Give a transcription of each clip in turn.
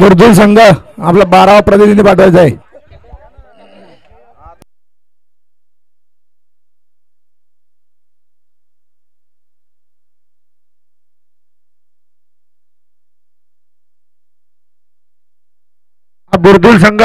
बुरदुल संघ आपला 12वा प्रतिनिधी पाठवायचा आहे. बुरदुल संघ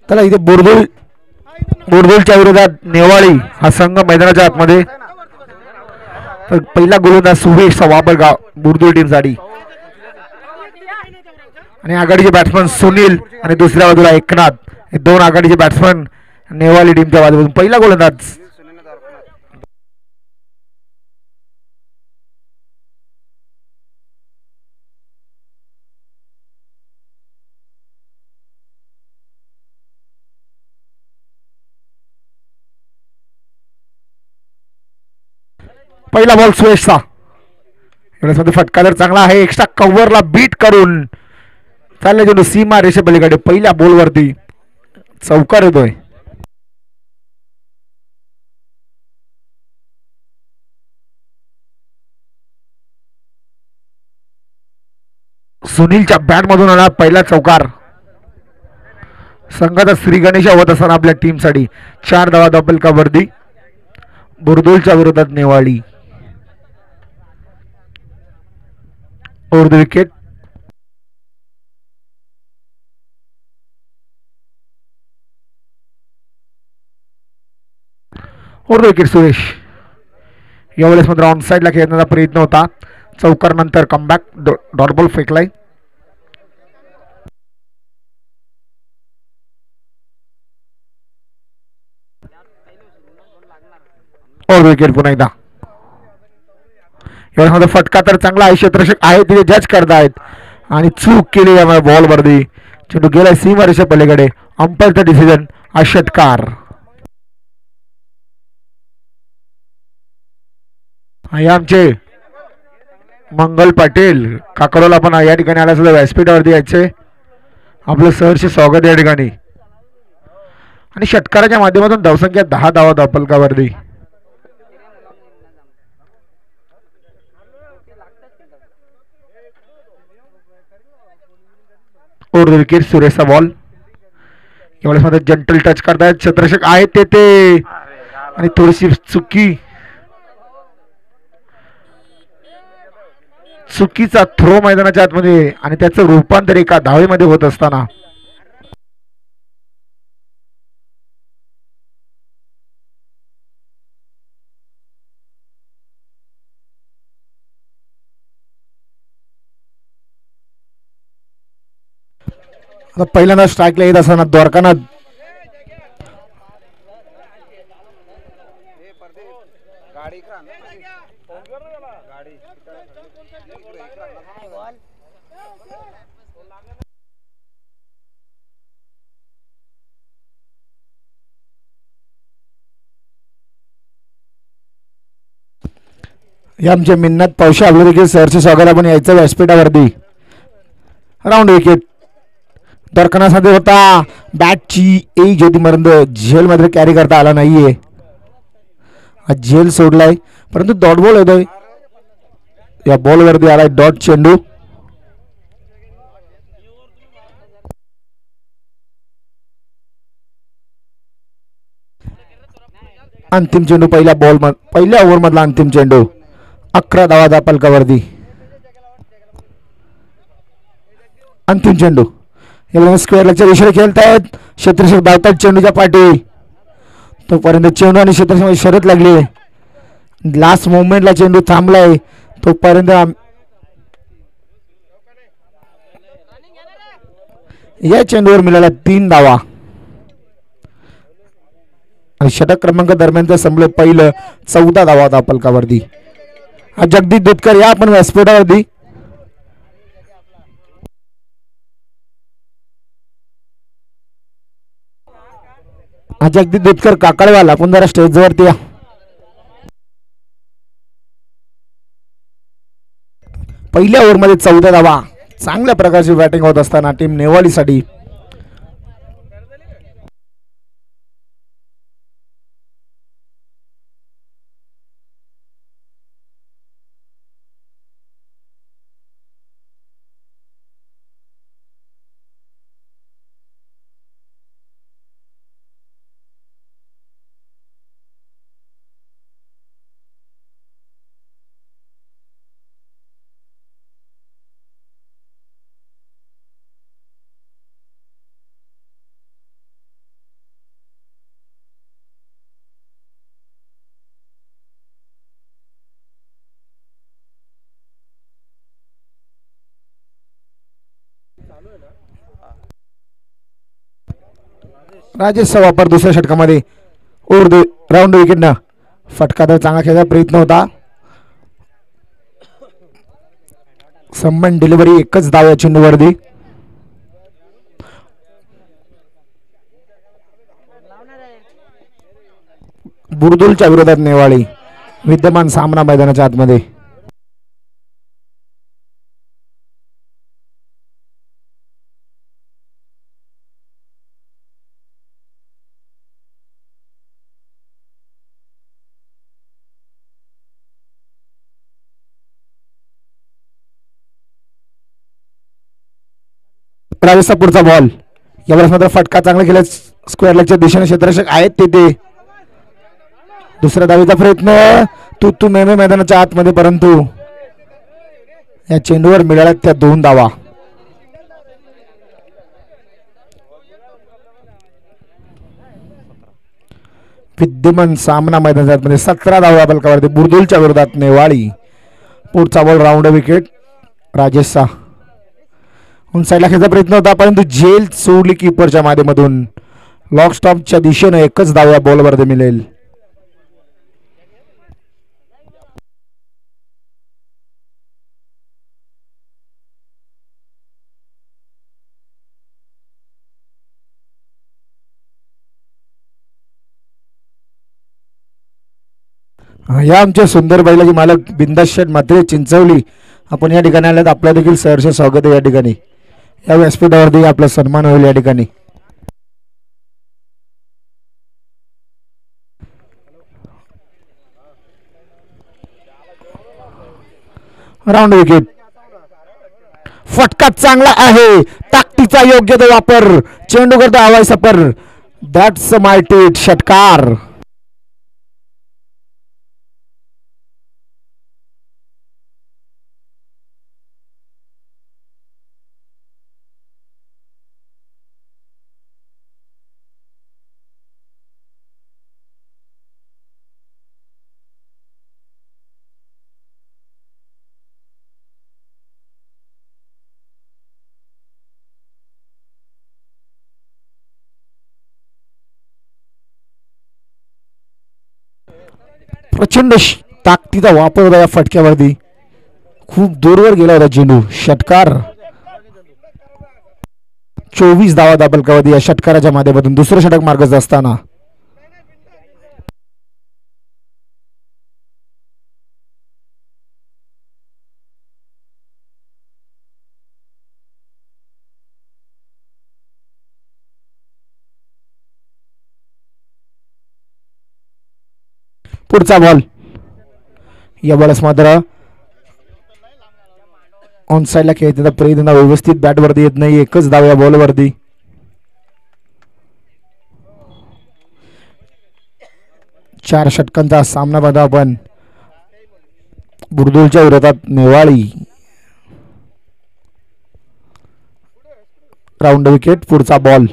चला इथे बुरदुलच्या विरोधात नेवाळी हा संघ मैदानाच्या आतमध्ये. तर पहिला गोलंदाज सुरेश वाबरगाव बुरदुल टीम साठी आणि आघाडीचे बॅट्समन सुनील आणि दुसऱ्या बाजूला एकनाथ हे दोन आघाडीचे बॅट्समन नेवाळी टीमच्या बाजूपासून. पहिला गोलंदाज पहिला बॉल सुरेशचा. एवढ्यामध्ये फटका तर चांगला आहे. एक्स्ट्रा कव्हरला बीट करून चालले चेंडू सीमा रेषे पलीकडे. पहिल्या बॉलवरती चौकार येतोय. सुनीलच्या बॅट मधून आला पहिला चौकार. संघाचा श्री गणेश होत असताना आपल्या टीमसाठी 4 धावा डबल कव्हरती बुरदुलच्या विरोधात नेवाळी. Over the wicket. Over the wicket Suresh. यावेळेस मात्र ऑन साईडला खेळण्याचा प्रयत्न होता. चौकार नंतर कमबॅक डॉट बॉल फेकलाय. ओव्हर द विकेट पुन्हा एकदा. एवढ्यामध्ये फटका तर चांगला आहे. क्षेत्ररक्षक आहे तिथे जज करतायत आणि चूक केली यामुळे बॉल वरती चेंडू गेलाय सीमा रेषे पलीकडे. अंपायरचा डिसिजन हा षटकार. हे आमचे मंगल पाटील काकडोला पण या ठिकाणी आला सुद्धा व्यासपीठावरती यायचे. आपलं सहर्ष स्वागत या ठिकाणी. आणि षटकाराच्या माध्यमातून धावसंख्या 10 धावा धावफलकावरती. ओव्हर द विकेट सुरेशचा बॉल. एवढ्याच मध्ये जंटल टच करतायत क्षेत्ररक्षक आहेत ते आणि थोडीशी चुकीचा थ्रो मैदानाच्या आतमध्ये आणि त्याचं रूपांतर एका धावेमध्ये होत असताना पहिल्यांदा स्ट्राईकला येत असताना द्वारकानाथ आमचे मिन्नत पावशे आपल्या देखील सरचे स्वागत. आपण यायचं व्यासपीठावरती. Round wicket. द्वारकानाथमध्ये होता. बॅटची एज होती मर्द झेलमध्ये कॅरी करता आला नाहीये. झेल सोडलाय परंतु डॉट बॉल येतोय. या बॉलवरती आलाय डॉट चेंडू. अंतिम चेंडू पहिल्या ओव्हर मधला अंतिम चेंडू. 11 धावा धावफलकावरती. अंतिम चेंडू. स्क्वेअर लेगच्या दिशेने खेळतायत. क्षेत्ररक्षक धावतात चेंडूच्या पाठी. तोपर्यंत चेंडू आणि क्षेत्ररक्षक शर्यत लागली. लास्ट मोमेंटला चेंडू थांबलाय. तोपर्यंत या चेंडूवर मिळाला 3 धावा आणि षटक क्रमांक दरम्यानचं संपलं पहिलं 14 धावा धावफलकावरती. जगदीश दुधकर या आपण व्यासपीठावरती. जगदीश दुधकर काकडवाला आपण जरा स्टेजवरती या. पहिल्या ओव्हरमध्ये 14 धावा. चांगल्या प्रकारची बॅटिंग होत असताना टीम नेवाळीसाठी राजेशचा वापर दुसऱ्या षटकामध्ये राऊंड विकेटनं फटका तर चांगला खेळायचा प्रयत्न होता. संबंध डिलिव्हरी एकच धाव या चेंडूवरती. बुरदुलच्या विरोधात नेवाळी विद्यमान सामना मैदानाच्या आतमध्ये. राजेशचा पुढचा बॉल यावेळेस मात्र फटका चांगला केला. स्क्वेअर लेगच्या दिशेने क्षेत्ररक्षक आहेत तिथे. दुसऱ्या धावेचा प्रयत्न तू मेमे मैदानाच्या आतमध्ये, परंतु या चेंडूवर मिळाल्या त्या 2 धावा. विद्यमान सामना मैदानाच्या आतमध्ये 17 धावा बलकावरती बुरदुलच्या विरोधात नेवाळी. पुढचा बॉल राऊंड विकेट राजेशचा. साईडला खेळायचा प्रयत्न होता परंतु झेल सोडली कीपरच्या माध्यमातून. लॉक स्टॉपच्या दिशेनं एकच धाव या बॉलवरती मिळेल. या आमच्या सुंदर बैलाचे मालक बिंदास शेठ म्हात्रे चिंचवली आपण या ठिकाणी आल्यात. आपल्या देखील सहर्ष स्वागत आहे या ठिकाणी. या व्यासपीठावरती आपला सन्मान होईल या ठिकाणी. Round wicket. फटका चांगला आहे. ताकदीचा योग्य तो वापर. चेंडू करतो हवाई सफर. दॅट्स माय टेट. षटकार. प्रचंड ताकदीचा वापर होता या फटक्यावरती. खूप दूरवर गेला होता चेंडू. षटकार. 24 धावा दाबलकावधी या षटकाराच्या माध्यमातून दुसरं षटक मार्गस्थ असताना पुढचा बॉल या बॉलस मात्र ऑन साइडला खेळताना प्रयत्न व्यवस्थित बॅट वरती येत नाही. एकच धाव या बॉल वरती. चार षटकांचा सामना बघा आपण बुरदुलच्या विरोधात नेवाळी. Round wicket. पुढचा बॉल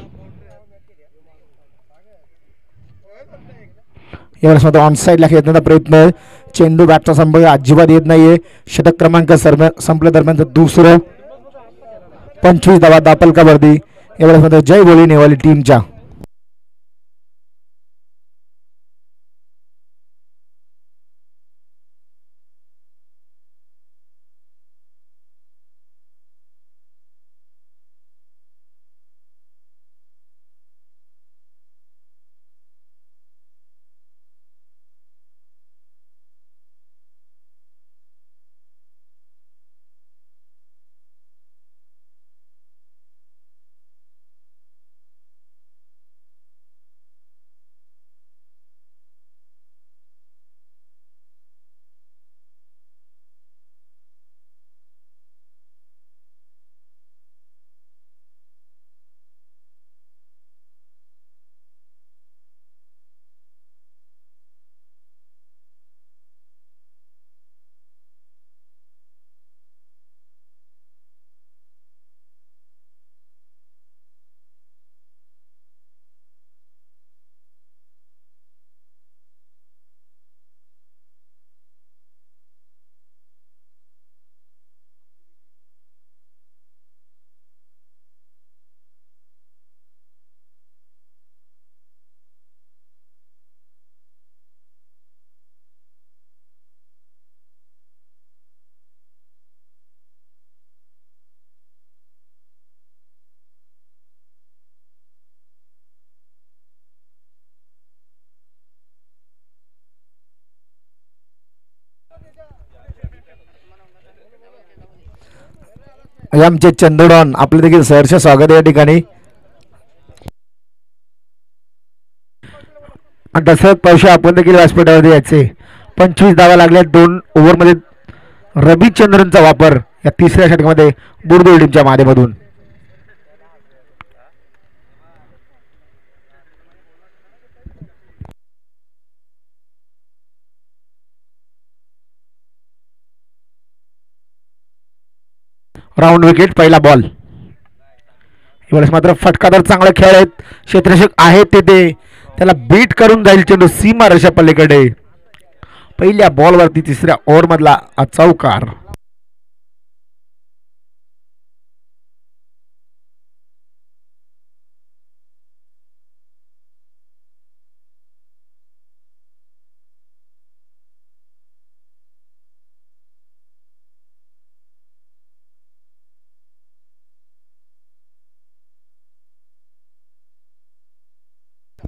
यावेळेस मात्र ऑन साइडला खेळण्याचा प्रयत्न. चेंडू बॅटचा संपर्क अजिबात येत नाहीये. षटक क्रमांक संपल्या दरम्यान दुसरं. 25 धावा दापलकावरती यावेळेस मात्र जय बोली नेवाली टीमच्या. आमचे चंदुडॉन आपले देखील सहर्ष स्वागत या ठिकाणी. दशरथ पावशे आपण देखील व्यासपीठावरती यायचे. 25 धावा लागल्या 2 ओव्हरमध्ये रविचंद्रनचा वापर या तिसऱ्या षटकामध्ये बुरदुल टीमच्या माध्यमातून. राऊंड विकेट पहिला बॉल. यावेळेस मात्र फटकादार चांगला खेळ आहेत. क्षेत्ररक्षक आहेत तिथे त्याला बीट करून जाईल चेंडू सीमा रेषा पलीकडे. पहिल्या बॉलवरती तिसऱ्या ओव्हर मधला चौकार.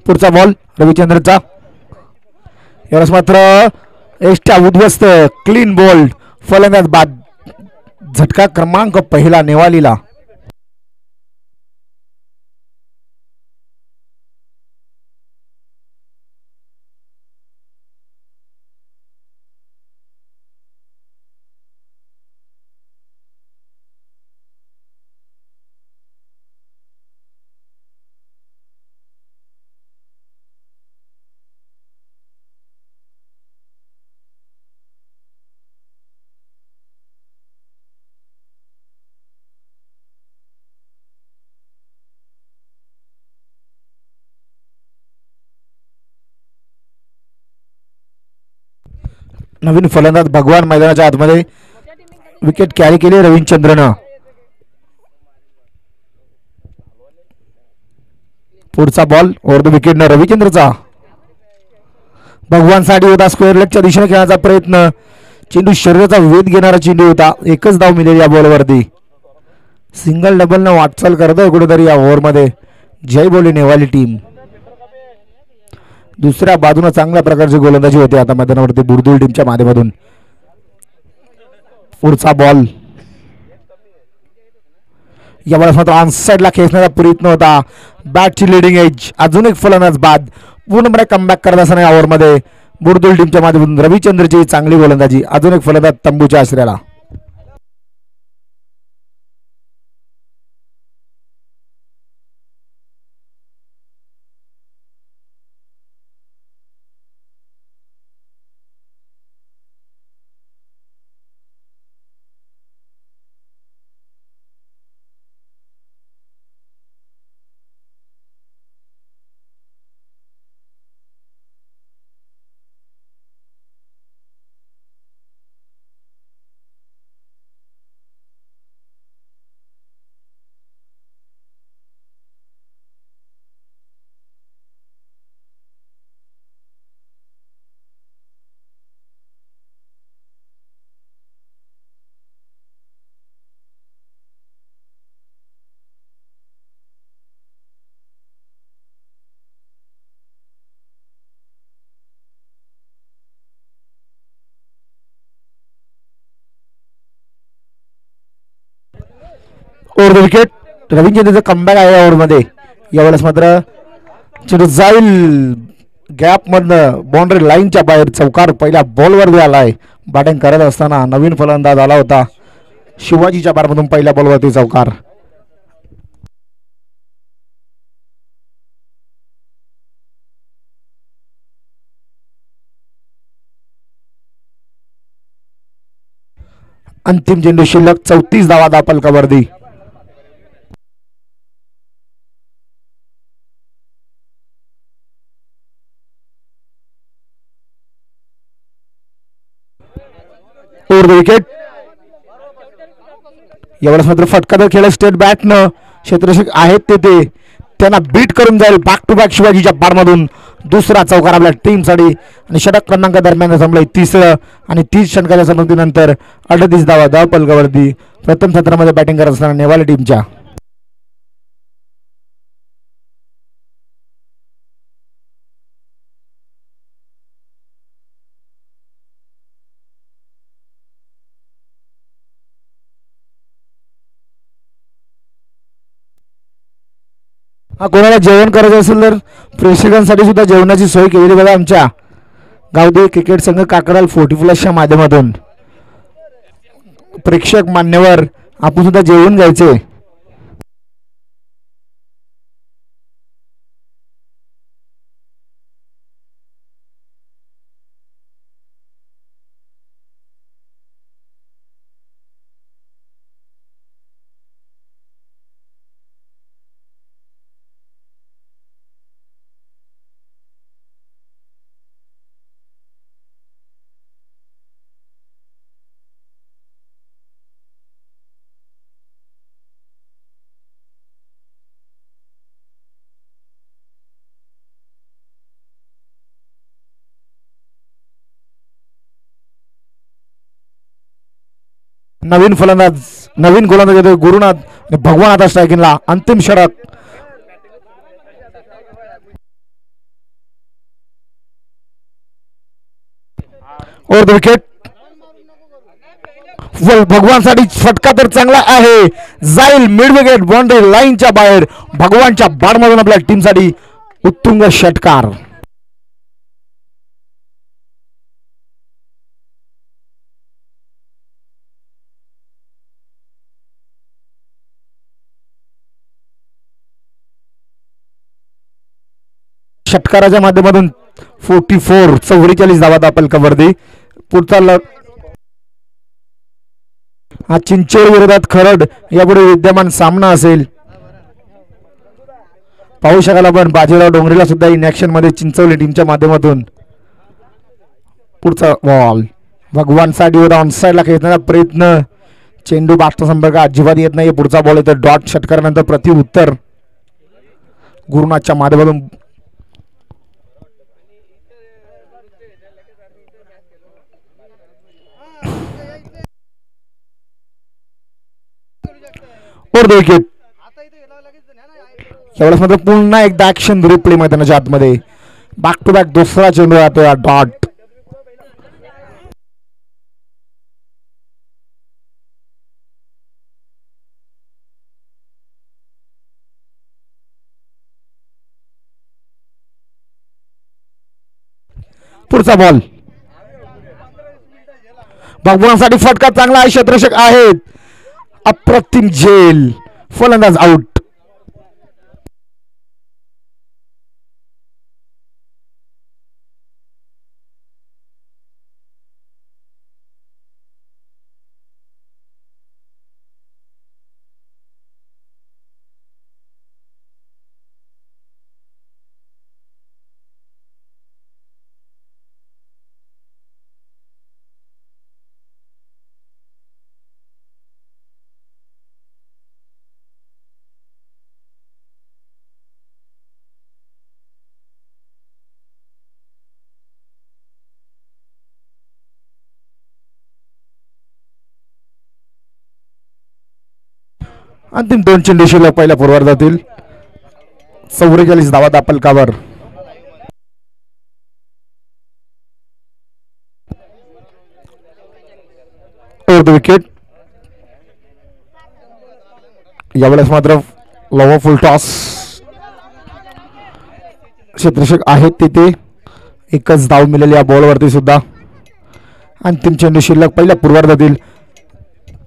पुढचा बॉल रविचंद्रचा. यावेळेस मात्र एष्टा उद्ध्वस्त क्लीन बोल्ड फलंदाज बाद. झटका क्रमांक पहिला नेवालीला. नवीन फलंदाज भगवान मैदानाच्या आतमध्ये. विकेट कॅरी केली रविचंद्रनं. पुढचा बॉल ओव्हर द विकेट न रविचंद्रचा. भगवान साठी होता स्क्वेअर लेगच्या दिशेने खेळण्याचा प्रयत्न. चेंडू शरीराचा वेध घेणारा चेंडू होता. एकच धाव मिळेल या बॉलवरती. सिंगल डबल न वाटचाल करतोय कुठेतरी या ओव्हरमध्ये जय बोली नेवाली टीम. दुसऱ्या बाजूने चांगल्या प्रकारची गोलंदाजी होते आता मैदानावरती बुरदुल टीमच्या माध्यमातून. पुढचा बॉल यावेळेस मात्र ऑन साईडला खेचण्याचा प्रयत्न होता. बॅटची लिडिंग एज. अजून एक फलंदाज बाद. पूर्णपणे कमबॅक करत असताना या ओव्हरमध्ये बुरदुल टीमच्या माध्यमातून रविचंद्रची चांगली गोलंदाजी. अजून एक फलंदाज तंबूच्या आश्रयाला. ओव्हर द विकेट रविचंद्रचं कमबॅक आहे या ओव्हरमध्ये. यावेळेस मात्र चेंडू जाईल गॅप मधनं बाउंड्री लाईनच्या बाहेर. चौकार पहिल्या बॉलवर आलाय. बॅटिंग करत असताना नवीन फलंदाज आला होता शिवाजीच्या बारमधून. पहिल्या बॉलवरती चौकार. अंतिम चेंडू शिल्लक 34 धावा दापलकावरती. Over the wicket. यावेळेस मात्र फटकादार खेळ स्टेट बॅटनं. क्षेत्ररक्षक आहेत तेथे त्यांना बीट करून जाईल बॅक टू बॅक शिवाजीच्या बारमधून. दुसरा चौकार आपल्या टीमसाठी आणि षटक क्रमांक दरम्यान संपलंय तिसरं. आणि 30 षटकाच्या समाप्तीनंतर 38 धावा धावपलकावरती. प्रथम सत्रामध्ये बॅटिंग करत असताना नेवाली टीमच्या. कोणाला जेवण करायचं असेल तर प्रेक्षकांसाठी सुद्धा जेवणाची सोय केलेली बघा आमच्या गावदेवी क्रिकेट संघ काकडाल 40+ माध्यमातून. प्रेक्षक मान्यवर आपण सुद्धा जेवून घ्यायचे. नवीन फलंदाज नवीन गोलंदाज येतो गुरुनाथ भगवान आता स्ट्रायकिंगला. अंतिम षटक. और विकेट. भगवानसाठी फटका तर चांगला आहे. जाईल मिड विकेट बाउंड्री लाईनच्या बाहेर. भगवानच्या बाडमधून आपल्या टीमसाठी उत्तुंग षटकार. षटकाराच्या माध्यमातून 44 धावा दाखल कवर्दी. पुढचा हा चिंचोड विरोधात खरड यापुढे विद्यमान सामना असेल. पाहू शकाल आपण बाजीराव डोंगरेला सुद्धा इन ऍक्शन मध्ये चिंचवली टीमच्या माध्यमातून. पुढचा बॉल भगवान साठी होता. ऑन साइडला खेळण्याचा प्रयत्न. चेंडू बाष्ट संपर्क अजिबात येत नाही. पुढचा बॉल येतो डॉट. षटकारानंतर प्रति उत्तर गुरुनाथच्या माध्यमातून. विकेट. एवढंच मात्र पुन्हा एकदा ऍक्शन रिप्ले मैदानाच्या आतमध्ये. बॅक टू बॅक दुसरा चेंडू राहतो या डॉट. पुढचा बॉल भगवानसाठी फटका चांगला आहे. क्षेत्ररक्षक आहेत. अप्रतिम झेल. फलंदाज आउट. अंतिम 2 चेंडू शिल्लक पहिल्या पूर्वार्धातील. 44 धावा दापलकावर. विकेट. यावेळेस मात्र लॉव फुल टॉस. क्षेत्ररक्षक आहेत तिथे. एकच धाव मिळाली या बॉलवरती सुद्धा. अंतिम चेंडू शिल्लक पहिल्या पूर्वार्धातील.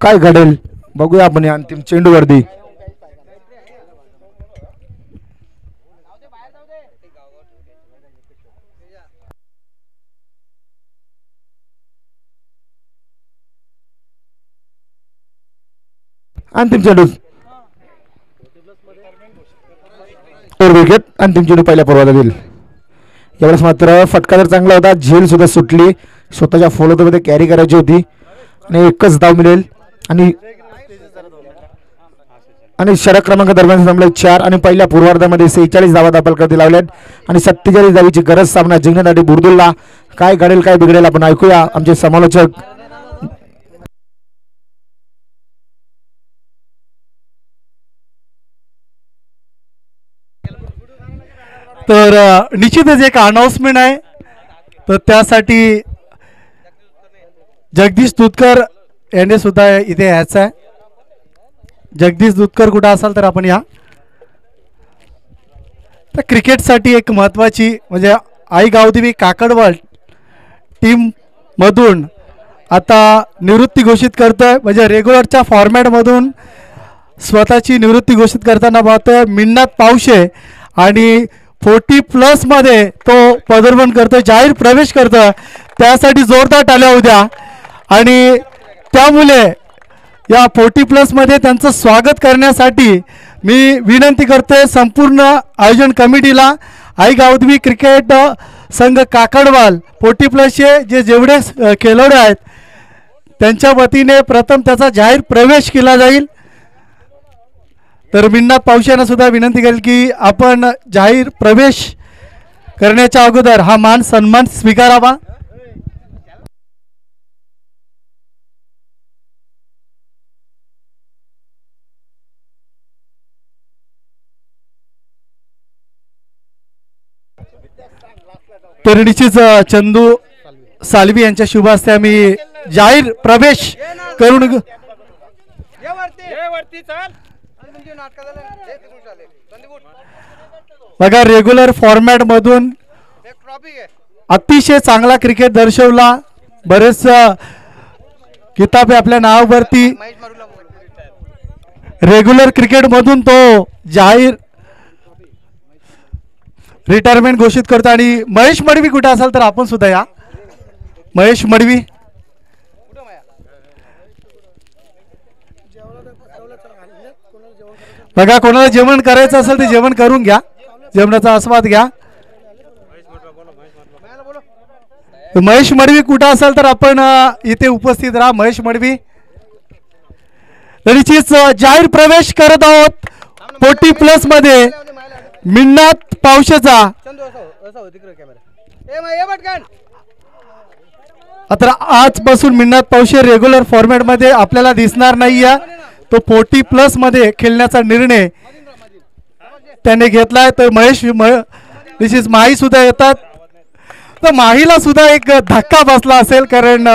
काय घडेल बघूया आपण या अंतिम चेंडूवरती. अंतिम चेंडू विकेट. अंतिम चेंडू पहिल्या पूर्वार्धातील. यावेळेस मात्र फटका तर चांगला होता. झेल सुद्धा सुटली. स्वतःच्या फॉलोमध्ये कॅरी करायची होती आणि एकच धाव मिळेल. आणि षटक क्रमांक दरम्यान जमले 4 आणि पहिल्या पूर्वार्धामध्ये 46 धावा दाखल करती लावल्यात आणि 47 धावीची गरज सामना जिंकण्यासाठी बुर्दुलला. काय घडेल काय बिघडेल आपण ऐकूया आमचे समालोचक. तर निश्चितच एक अनाउन्समेंट आहे. तर त्यासाठी जगदीश दुधकर यांनी सुद्धा इथे यायचं आहे. जगदीश दुधकर कुठं असाल तर आपण या. तर क्रिकेटसाठी एक महत्त्वाची म्हणजे आई गावदेवी काकडवाल टीममधून आता निवृत्ती घोषित करतोय, म्हणजे रेग्युलरच्या फॉर्मॅटमधून स्वतःची निवृत्ती घोषित करताना पाहतोय मिन्नात पावशे आणि 40+ मध्ये तो पदार्पण करतोय, जाहीर प्रवेश करतोय. त्यासाठी जोरदार टाळ्या उद्या. आणि त्यामुळे या 40+ मध्ये त्यांचं स्वागत करण्यासाठी मी विनंती करतोय संपूर्ण आयोजन कमिटीला, आई गावदेवी क्रिकेट संघ काकडवाल 40+चे जेवढे खेळाडू आहेत त्यांच्या वतीने प्रथम त्याचा जाहीर प्रवेश केला जाईल. तर मिन्नात पावशेंना सुद्धा विनंती करेल की आपण जाहीर प्रवेश करण्याच्या अगोदर हा मान सन्मान स्वीकारावा. तर निश्चित चंदू सालवी यांच्या शुभ हस्ते आम्ही जाहीर प्रवेश करून बघा रेग्युलर फॉर्मॅट मधून अतिशय चांगला क्रिकेट दर्शवला, बरेच किताबे आपल्या नावावरती. रेग्युलर क्रिकेट मधून तो जाहीर रिटायरमेंट घोषित करतो. आणि महेश मडवी कुठे असाल तर आपण सुद्धा या. महेश मडवी बघा, कोणाला जेवण करायचं असेल ते जेवण करून घ्या, जेवणाचा आस्वाद घ्या. महेश मडवी कुठं असाल तर आपण इथे उपस्थित राहा. महेश मडवी तरीचीच जाहीर प्रवेश करत आहोत 40+ मध्ये मिन्नात पावशेचा. आता आजपासून मिन्नात पावशे रेग्युलर फॉर्मॅट मध्ये आपल्याला दिसणार नाहीये. तो 40+ मध्ये खेळण्याचा निर्णय त्याने घेतलाय. तर महेश माही सुद्धा येतात. तर माहीला सुद्धा एक धक्का बसला असेल, कारण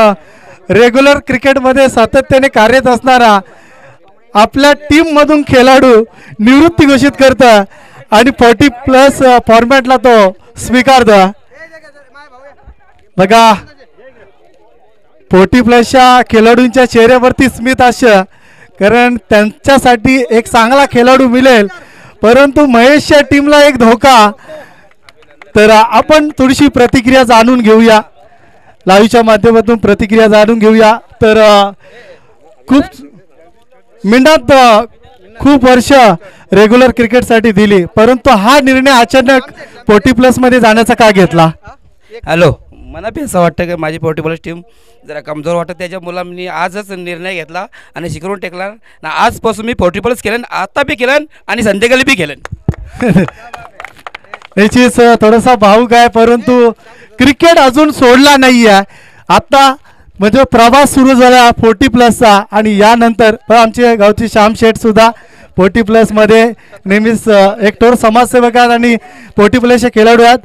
रेग्युलर क्रिकेटमध्ये सातत्याने कार्यरत असणारा आपल्या टीम मधून खेळाडू निवृत्ती घोषित करता आणि 40+ फॉर्मॅटला तो स्वीकारतो. बघा 40+च्या खेळाडूंच्या चेहऱ्यावरती स्मित हास्य, कारण त्यांच्यासाठी एक चांगला खेळाडू मिळेल. परंतु महेशच्या टीमला एक धोका. तर आपण थोडीशी प्रतिक्रिया जाणून घेऊया, लाईव्हच्या माध्यमातून प्रतिक्रिया जाणून घेऊया. तर मिन्नात खूप वर्ष रेग्युलर क्रिकेटसाठी दिली, परंतु हा निर्णय अचानक 40+ मध्ये जाण्याचा का घेतला? हॅलो, मला बी असं वाटतं की माझी 40+ टीम जरा कमजोर वाटत, त्याच्या मुलांनी आजच निर्णय घेतला आणि शिकवून टेकला ना. आजपासून मी 40+ केलं, आता बी केलं आणि संध्याकाळी बी केलं. निश्चित थोडासा भावुक आहे, परंतु क्रिकेट अजून सोडला नाही आहे. आता म्हणजे प्रवास सुरू झाला 40+चा आणि यानंतर आमचे गावचे श्याम शेठ सुद्धा 40+ मध्ये नेहमीच एक थोर समाजसेवक आहेत आणि 40+चे खेळाडू आहेत.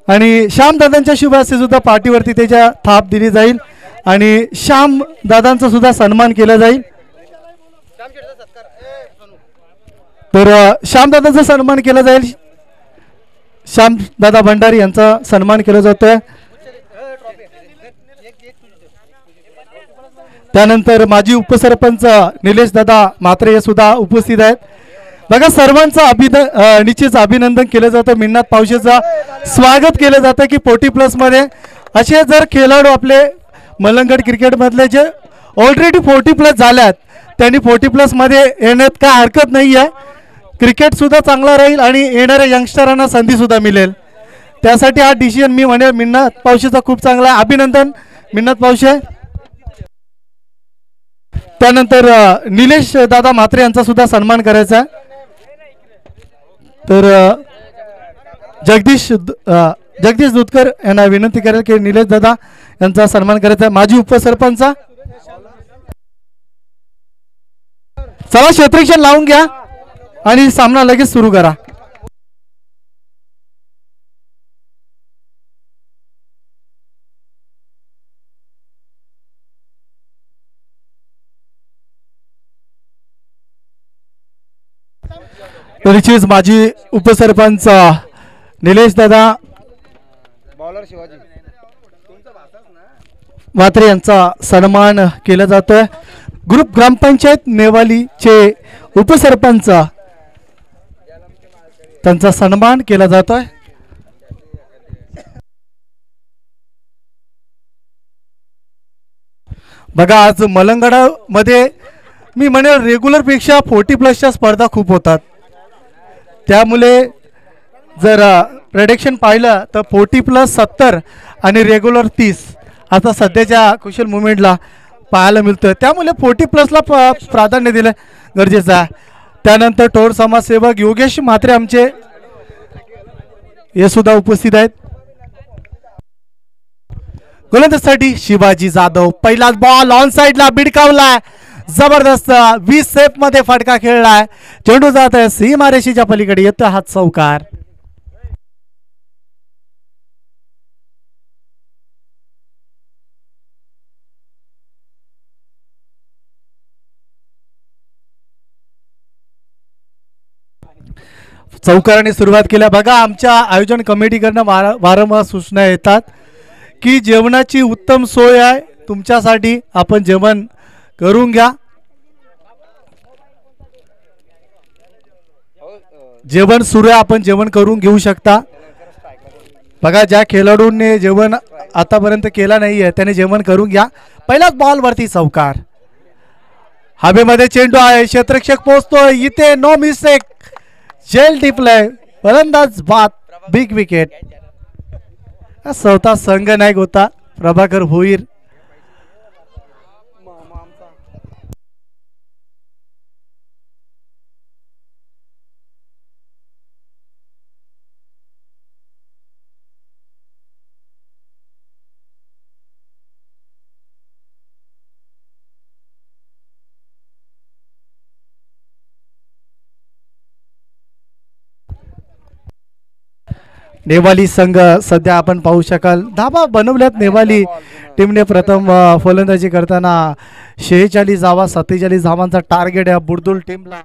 आणि श्याम दादांच्या शुभ हस्ते सुद्धा पाठीवरती त्याच्या थाप दिली जाईल आणि श्याम दादांचा सुद्धा सन्मान केला जाईल. तर श्याम दादांचा सन्मान केला जाईल. श्याम दादा भंडारी यांचा सन्मान केला जातोय. त्यानंतर माजी उपसरपंच निलेश दादा म्हात्रे हे सुद्धा उपस्थित आहेत. बघा सर्वांचं निश्चित अभिनंदन केलं जातं. मिन्नात पावशेचा स्वागत केलं जातं की 40+ मध्ये असे जर खेळाडू आपले मलंगड क्रिकेटमधले जे ऑलरेडी 40+ झाल्यात त्यांनी 40+ मध्ये येण्यात काय हरकत नाही आहे. क्रिकेट सुद्धा चांगला राहील आणि येणाऱ्या यंगस्टरांना संधी सुद्धा मिळेल. त्यासाठी हा डिसिजन मी म्हणेल मिन्नात पावशेचा खूप चांगला आहे. अभिनंदन मिन्नात पावशे. त्यानंतर निलेश दादा म्हात्रे यांचा सुद्धा सन्मान करायचा आहे. तर जगदीश दुधकर यांना विनंती करेल की निलेश दादा यांचा सन्मान करायचा आहे. माजी उपसरपंच चला क्षेत्ररक्षण लावून घ्या आणि सामना लगेच सुरू करा. तरीचीच माजी उपसरपंच निलेश दादा म्हात्रे यांचा सन्मान केला जातोय. ग्रुप ग्रामपंचायत नेवालीचे उपसरपंच त्यांचा सन्मान केला जातोय. बघा आज मलंगडामध्ये मी म्हणेल रेग्युलर पेक्षा 40+ स्पर्धा खूप होतात. त्यामुळे जर प्रेडिक्शन पाहिलं तर 40+70 आणि रेग्युलर 30 आता सध्याच्या कुशल मुवमेंटला पाहायला मिळतं. त्यामुळे 40+ला प्राधान्य दिलं गरजेचं आहे. त्यानंतर टोर समाजसेवक योगेश म्हात्रे आमचे हे सुद्धा उपस्थित आहेत. गोलंदाजीसाठी शिवाजी जाधव पहिलाच बॉल ऑन साइडला बिडकावलाय. जबरदस्त 20 सेफ मध्ये फटका खेळलाय. चेंडू जात आहे सीमारेषेच्या पलीकडे येतो हात चौकार. चौकाराने सुरुवात केल्या. बघा आमच्या आयोजन कमिटीकडनं वारंवार सूचना येतात की जेवणाची उत्तम सोय आहे तुमच्यासाठी, आपण जेवण करून घ्या. जेवण सुरू आहे, आपण जेवण करून घेऊ शकता. बघा ज्या खेळाडूंनी जेवण आतापर्यंत केला नाहीये त्याने जेवण करून घ्या. पहिलाच बॉल वरती चौकार. हवेमध्ये चेंडू आहे, क्षेत्ररक्षक पोहोचतोय इथे, नो मिस्टेक, जेल टिपलाय, फलंदाज बाद, बिग विकेट. स्वतः संघ नायक होता प्रभाकर भोईर. नेवाली संघ सध्या आपण पाहू शकाल धाबा बनवल्यात. नेवाली टीमने प्रथम फलंदाजी करताना 46 धावा 47 धावांचा टार्गेट आहे बुर्दुल टीमला.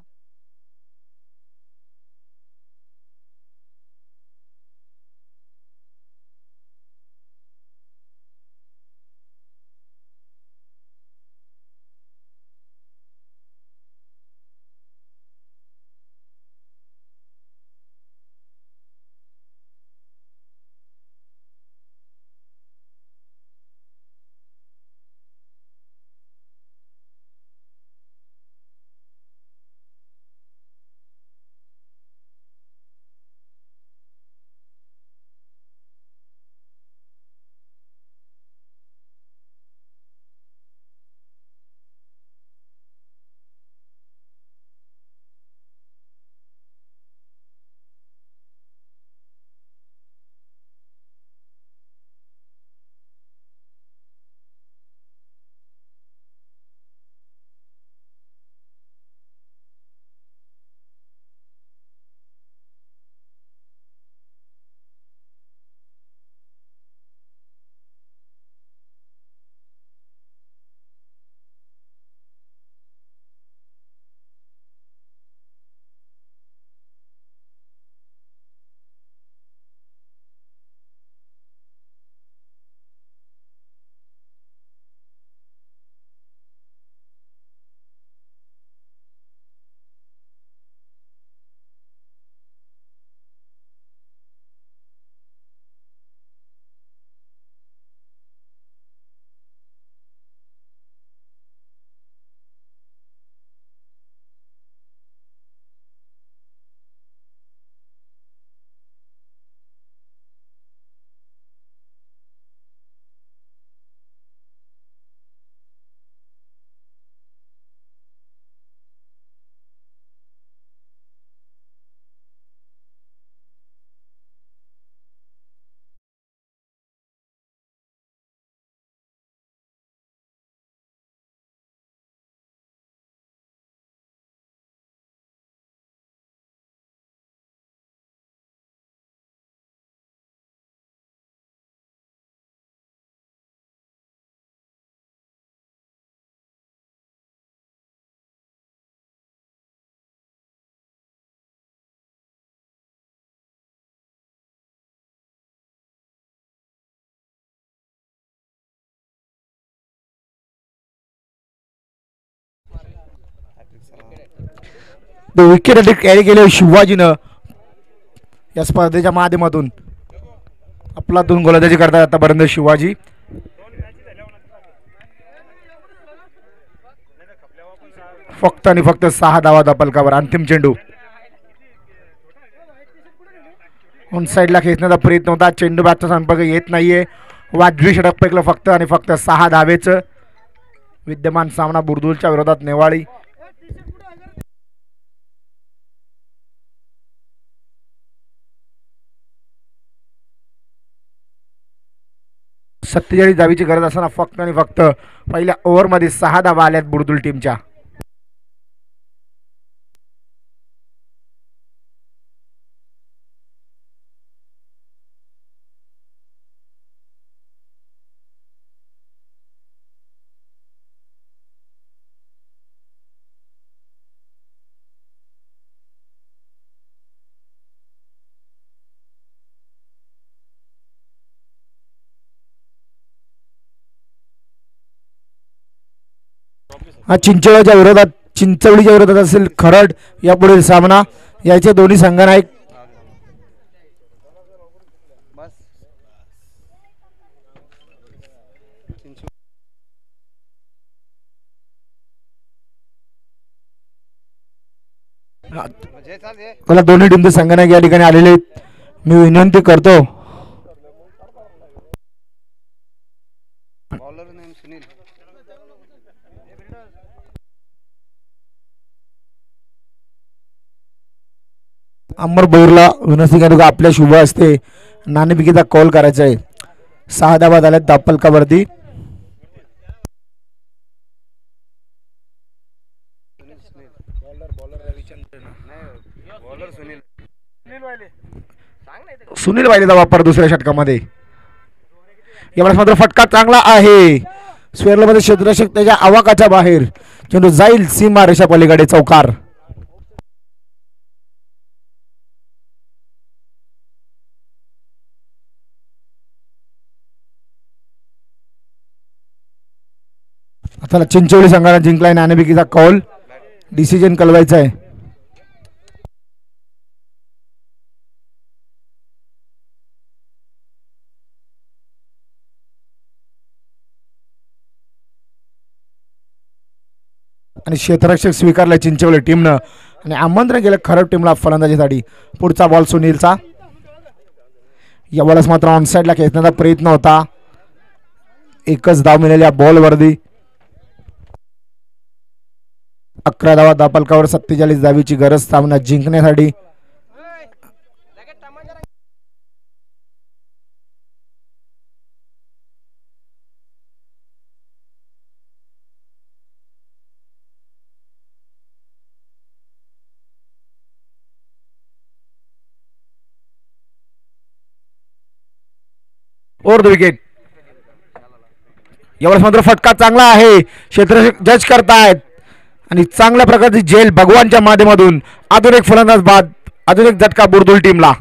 विकेट कॅरी केले शिवाजीनं या स्पर्धेच्या माध्यमातून. आपला 2 गोलंदाजी करतात आतापर्यंत शिवाजी. फक्त आणि फक्त 6 धावा धापलकावर. अंतिम चेंडू ऑन साईडला खेचण्याचा प्रयत्न होता. चेंडू बॅटचा संपर्क येत नाहीये. वाजवी षटक फेकलं फक्त आणि फक्त 6 धावेचं. विद्यमान सामना बुर्दुलच्या विरोधात नेवाळी. सत्तेचाळीस धावीची गरज असताना फक्त आणि फक्त पहिल्या ओव्हरमध्ये 6 धावा आल्यात बुर्दुल टीमच्या. हा चिंचवडीच्या विरोधात असेल खरड या पुढील सामना. याचे दोन्ही संघनायक मला दोन्ही टीमचे संघनायक या ठिकाणी आलेले आहेत. मी विनंती करतो अमर बोरला विनंती करतो आपल्या शुभ असते नाणेफेकीचा कॉल करायचा आहे. 6 धावा झाल्यात दापलकावरती. सुनील वायलेचा वापर दुसऱ्या षटकामध्ये. यावेळेस मात्र फटका चांगला आहे. स्वेरलमध्ये क्षेत्ररक्षक त्याच्या आवाकाच्या बाहेर. चेंडू जाईल सीमा रेषा पलीकडे. चौकार. आता चिंचोली संघाने जिंकलाय नाणेफेकीचा कॉल. डिसिजन कळवायचा आहे. आणि क्षेत्ररक्षक स्वीकारलाय चिंचवली टीमनं आणि आमंत्रण केलं खरब टीमला फलंदाजीसाठी. पुढचा बॉल सुनीलचा. यावेळेस मात्र ऑनसाईडला खेचण्याचा प्रयत्न होता. एकच धाव मिळाल्या बॉलवरती. 11 धावा दापलकावर. 47 धावीची गरज सामना जिंकण्यासाठी. Over the wicket. यावेळेस मात्र फटका चांगला आहे. क्षेत्ररक्षक जज करतायत आणि चांगल्या प्रकारची झेल भगवानच्या माध्यमातून अजून एक फलंदाज बाद. अजून एक झटका बुर्दुल टीमला.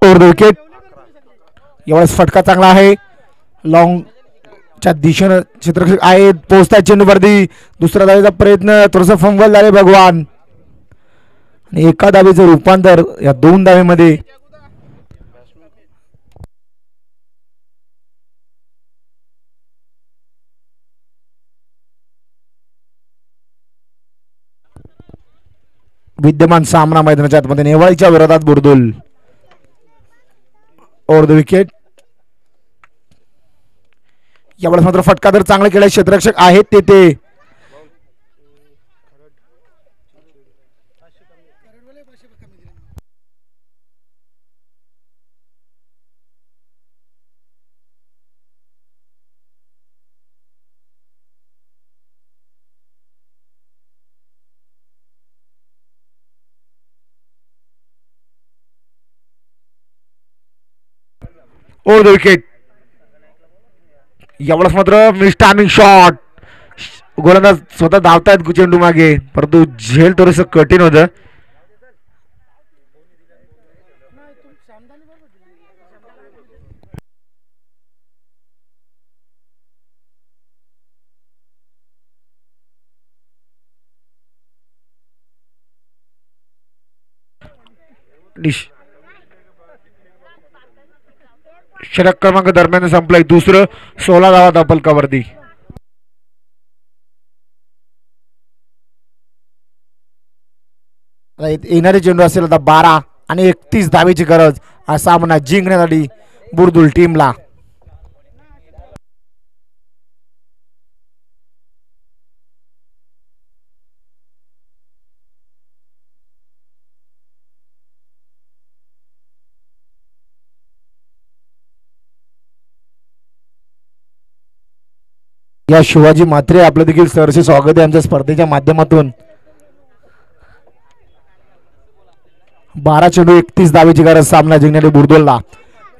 Over the wicket. यावेळेस फटका चांगला आहे. लॉंगच्या दिशेनं क्षेत्ररक्षक आहेत. पोहोचताय चेंडूवरती. दुसऱ्या धावेचा प्रयत्न. थोडंसं फंगल झाले भगवान आणि एका धावेचं रूपांतर या 2 धावेमध्ये. विद्यमान सामना मैदानाच्या आतमध्ये नेवाळीच्या विरोधात बुर्दुल. Over the wicket. यावेळेस मात्र फटका तर चांगला केला क्षेत्ररक्षक आहेत तेथे. Over the wicket. यावेळेस मात्र मिस टायमिंग शॉट. गोलंदाज स्वतः धावतायत चेंडू मागे, परंतु झेल थोडस कठीण होतं. षटक क्रमांक दरम्यान संपलाय. दुसरं 16 धावा धापलकावरती. येणारे चेंडू असेल आता 12 आणि 31 धावेची गरज हा सामना जिंकण्यासाठी बुरदुल टीमला. या शिवाजी म्हात्रे आपलं देखील सरसे स्वागत आहे आमच्या स्पर्धेच्या माध्यमातून. 12 चेंडू 31 धावेची गरज सामना जिंकण्यासाठी बुरदुलला.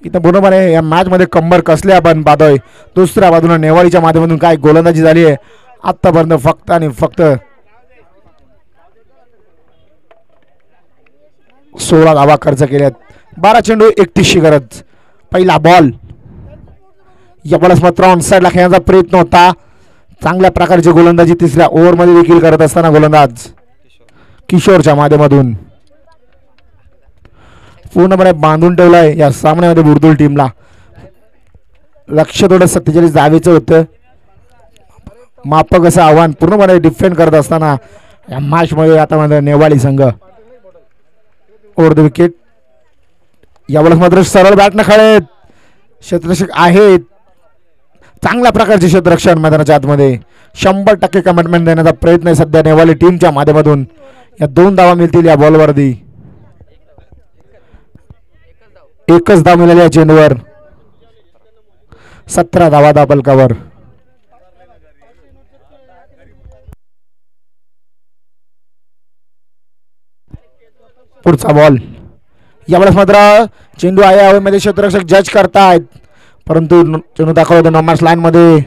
इथं बरोबर आहे. या मॅच मध्ये कंबर कसले आपण पाहतोय. दुसऱ्या बाजूला नेवाळीच्या माध्यमातून काय गोलंदाजी झाली आहे आतापर्यंत. फक्त आणि फक्त 16 धावा खर्च केल्यात. 12 चेंडू 31 गरज. पहिला बॉल. यावेळेस मात्र ऑन साईडला खेळण्याचा प्रयत्न होता. चांगल्या प्रकारची गोलंदाजी तिसऱ्या ओव्हरमध्ये देखील करत असताना गोलंदाज किशोरच्या माध्यमातून पूर्णपणे बांधून ठेवलाय या सामन्यामध्ये बुरदुल टीमला. लक्ष थोडं 47 धावेचं होतं. मापक असं आव्हान पूर्णपणे डिफेंड करत असताना या मॅच मध्ये आता मात्र नेवाळी संघ. Over the wicket. यावेळेस मात्र सरळ बॅट न खेळत क्षेत्ररक्षक आहेत. चांगल्या प्रकारचे क्षेत्ररक्षण मैदानाच्या आतमध्ये 100% कमिटमेंट देण्याचा प्रयत्न आहे सध्या नेवाळी टीमच्या माध्यमातून. या 2 धावा मिळतील या बॉलवरती. एकच धाव मिळाली या चेंडूवर. 17 धावा धापलकावर. पुढचा बॉल. यावेळेस मात्र चेंडू आहे हवेमध्ये. क्षेत्ररक्षक जज करतायत परंतु चेंडू दाखवतो नॉमर्स लाईन मध्ये.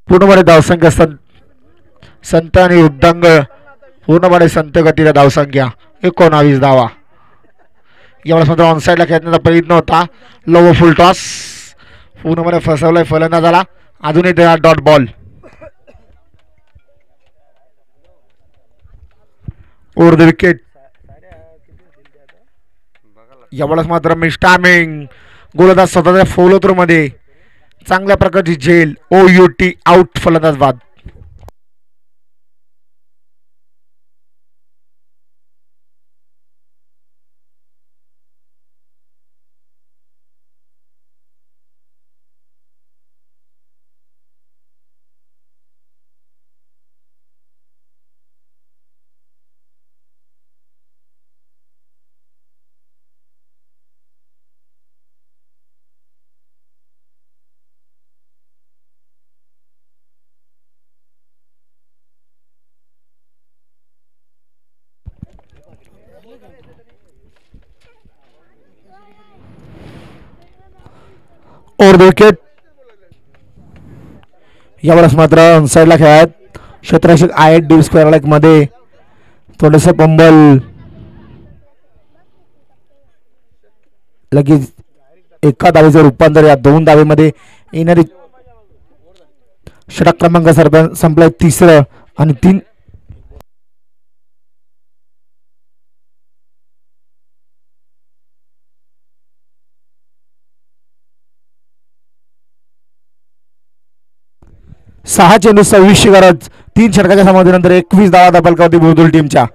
पूर्णपणे धावसंख्या संत आणि उद्दंग पूर्णपणे संत गतीला धावसंख्या 19 धावा. यावेळेस मात्र ऑनसाईडला खेळण्याचा प्रयत्न होता. लो फुल टॉस पूर्णपणे फसवलाय फलंदाजाला. अजूनही त्याला dot ball. Over the wicket. यावेळेस मात्र मिस टायमिंग. गोलंदाज स्वतःच्या फॉलो थ्रो मध्ये चांगल्या प्रकारची झेल. OUT आउट फलंदाज बाद. Over the wicket. यावेळेस मात्र साईडला खेळात क्षेत्ररक्षक आहेत डीप स्क्वेअर लाईक मध्ये. थोडस पंबल लगेच एका धावेचं रूपांतर या 2 धावेमध्ये येणारी. षटक क्रमांक संपलाय 3रं आणि 3. 6 चेंडू 26 गरज. 3 षटकाच्या समाधीनंतर 21 धावा दफलकावती बुरदुल टीमच्या.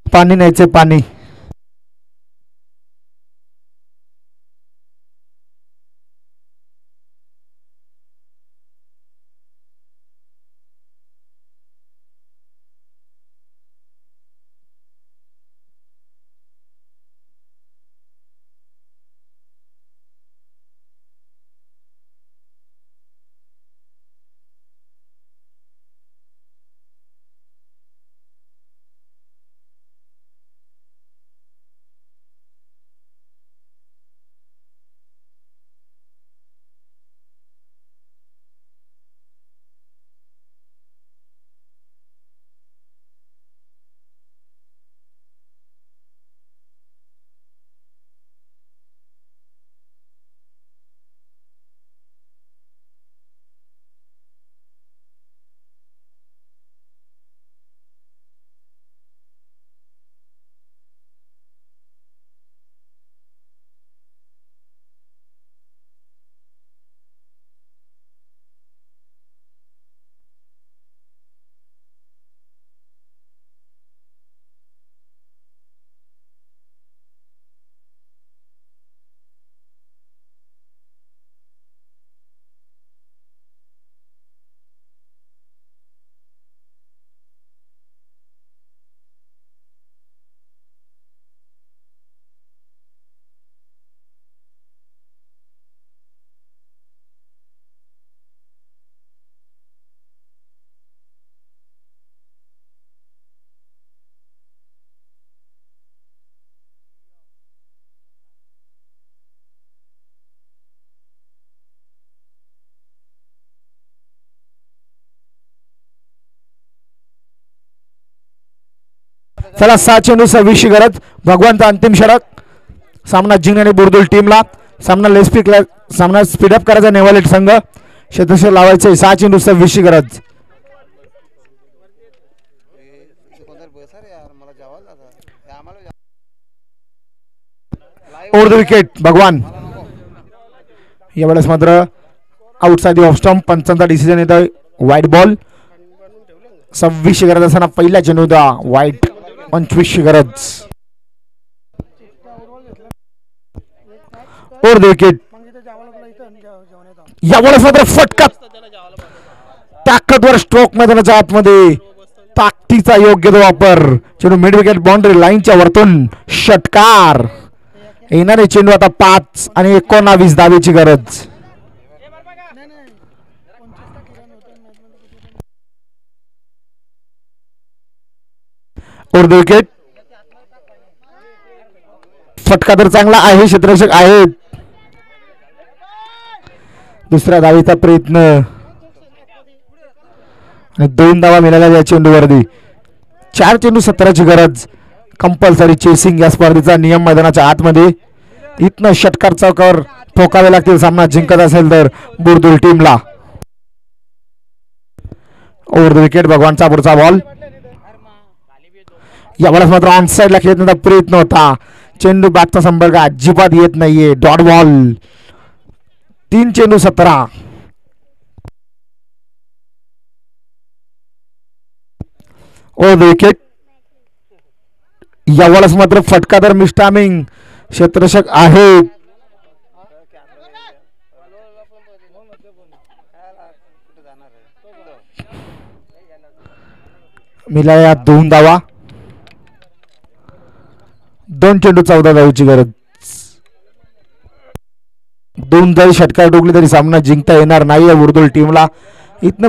पाणी न्यायचे पाणी. चला 6 चेंडू 26 गरज. भगवानचा अंतिम षटक. सामना जिंकण्याने बुरदुल टीमला. सामना स्पीडअप करायचा नेवालेट संघ. क्षेत्रक्षक लावायचे. 6 चेंडू 26 गरज. ओव्हर द विकेट भगवान. यावेळेस मात्र आउटसाइड ऑफ स्टंप. पंचांचा डिसिजन येतोय वाईट बॉल. 26 गरज असताना पहिला चेंडू होता वाईट. 25 गरज. Over the wicket. यावेळेस मात्र फटका. ताकदवर स्ट्रोक मैदानाच्या आतमध्ये. ताकदीचा योग्य तो वापर. चेंडू मिड विकेट बाउंड्री लाईनच्या वरतून षटकार. येणारे चेंडू आता 5 आणि 19 धावेची गरज. Over the wicket. फटका तर चांगला आहे. क्षेत्ररक्षक आहेत. दुसऱ्या धावेचा प्रयत्न आणि 2 धावा मिळाल्या या चेंडूवरती. 4 चेंडू 17ची गरज. कंपल्सरी चेसिंग या स्पर्धेचा नियम मैदानाच्या आतमध्ये. इथनं षटकार चौकावर ठोकावे लागतील सामना जिंकत असेल तर बुरदुल टीमला. Over the wicket. भगवानचा पुढचा बॉल. यावेळेस मात्र ऑन साईडला खेळण्याचा प्रयत्न होता. चेंडू बॅटचा संपर्क अजिबात येत नाहीये. Dot ball. 3 चेंडू 17. Over the wicket. यावेळेस मात्र फटका तर मिस्टामिंग. क्षेत्ररक्षक आहेत. मिळाल्या 2 धावा. 2 चेंडू 14 धावेची गरज. 2 जरी षटकार डोकली तरी सामना जिंकता येणार नाही बुरदुल टीमला. इथनं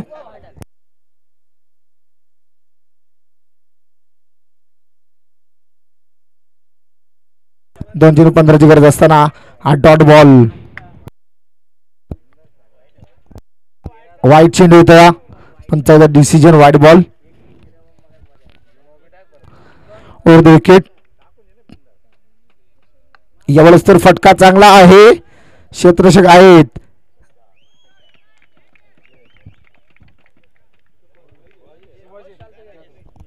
2 चेंडू 15ची गरज असताना हा डॉट बॉल. वाईट चेंडू होता पण त्याचा डिसिजन वाईट बॉल. Over the wicket. यावेळेस तर फटका चांगला आहे. क्षेत्ररक्षक आहेत.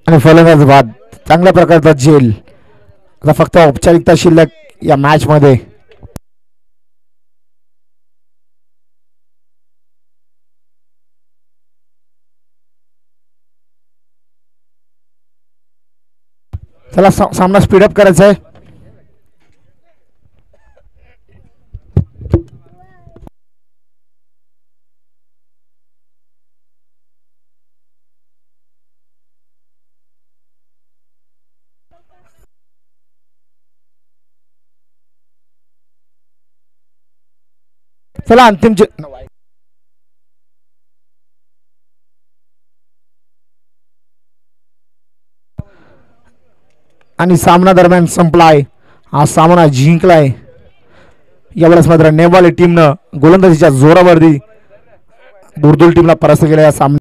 आणि फलंदाज बाद. चांगल्या प्रकारचा झेल. आता फक्त औपचारिकता शिल्लक या मॅच मध्ये. चला सामना स्पीडअप करायचा आहे. चला अंतिम आणि सामना दरम्यान संपलाय. हा सामना जिंकलाय. यावेळेस मात्र नेवाले टीमनं गोलंदाजीच्या जोरावरती बुर्दुल टीमला परास्त केला. या सामन्यात